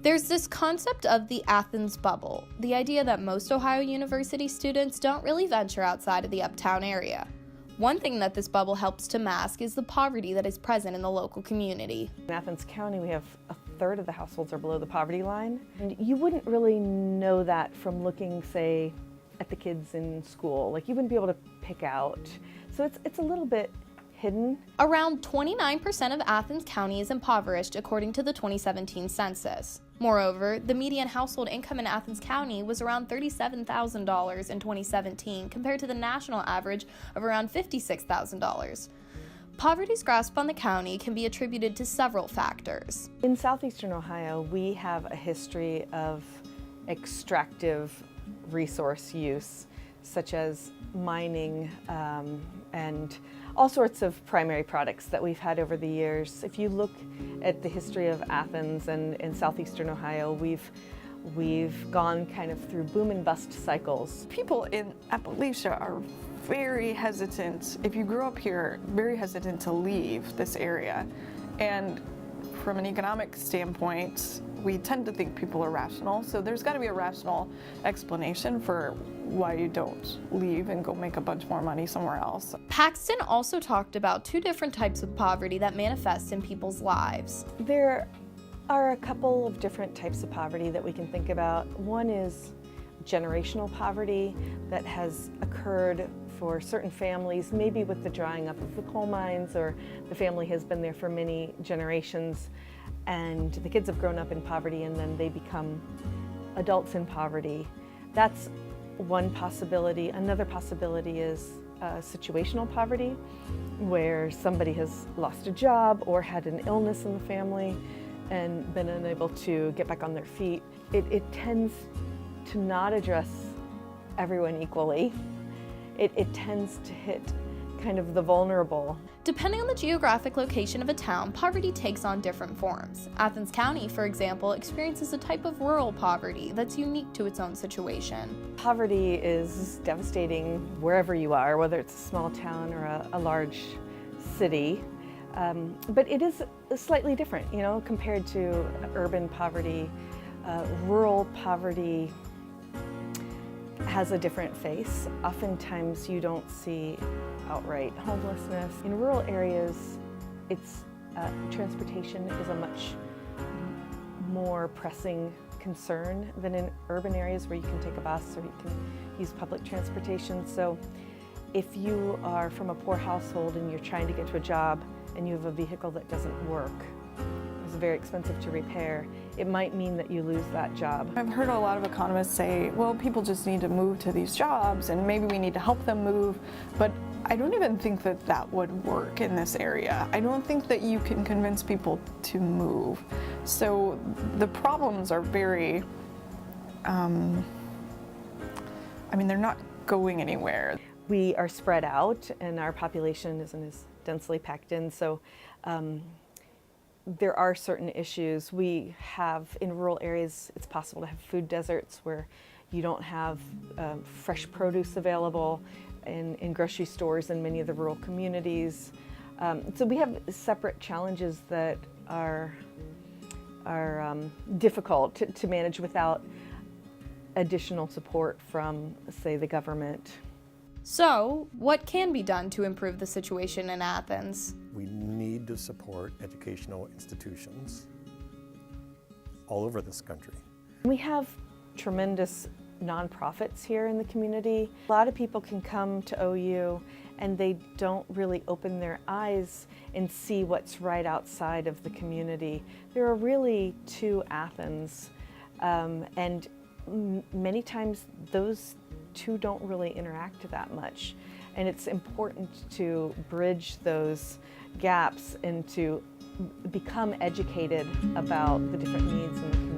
There's this concept of the Athens bubble, the idea that most Ohio University students don't really venture outside of the uptown area. One thing that this bubble helps to mask is the poverty that is present in the local community. In Athens County, we have a third of the households are below the poverty line. And you wouldn't really know that from looking, say, at the kids in school. Like, you wouldn't be able to pick out. So it's a little bit hidden. Around 29% of Athens County is impoverished according to the 2017 census. Moreover, the median household income in Athens County was around $37,000 in 2017 compared to the national average of around $56,000. Poverty's grasp on the county can be attributed to several factors. In southeastern Ohio, we have a history of extractive resource use, such as mining and all sorts of primary products that we've had over the years. If you look at the history of Athens and in southeastern Ohio, we've gone kind of through boom and bust cycles. People in Appalachia are very hesitant, if you grew up here, very hesitant to leave this area. And from an economic standpoint, we tend to think people are rational, so there's got to be a rational explanation for why you don't leave and go make a bunch more money somewhere else. Paxton also talked about two different types of poverty that manifest in people's lives. There are a couple of different types of poverty that we can think about. One is generational poverty that has occurred for certain families, maybe with the drying up of the coal mines, or the family has been there for many generations and the kids have grown up in poverty and then they become adults in poverty. That's one possibility. Another possibility is situational poverty, where somebody has lost a job or had an illness in the family and been unable to get back on their feet. It tends to not address everyone equally. It tends to hit kind of the vulnerable. Depending on the geographic location of a town, poverty takes on different forms. Athens County, for example, experiences a type of rural poverty that's unique to its own situation. Poverty is devastating wherever you are, whether it's a small town or a large city. But it is slightly different, compared to urban poverty. Rural poverty has a different face. Oftentimes you don't see outright homelessness. In rural areas, transportation is a much more pressing concern than in urban areas where you can take a bus or you can use public transportation. So if you are from a poor household and you're trying to get to a job and you have a vehicle that doesn't work, it's very expensive to repair, it might mean that you lose that job. I've heard a lot of economists say, well, people just need to move to these jobs and maybe we need to help them move, but I don't even think that that would work in this area. I don't think that you can convince people to move. So the problems are very, they're not going anywhere. We are spread out and our population isn't as densely packed in, so there are certain issues. We have, in rural areas, it's possible to have food deserts where you don't have fresh produce available in grocery stores in many of the rural communities. So we have separate challenges that are difficult to manage without additional support from, say, the government. So, what can be done to improve the situation in Athens? We need to support educational institutions all over this country. We have tremendous nonprofits here in the community. A lot of people can come to OU and they don't really open their eyes and see what's right outside of the community. There are really two Athens, and many times those two don't really interact that much. And it's important to bridge those gaps and to become educated about the different needs in the community.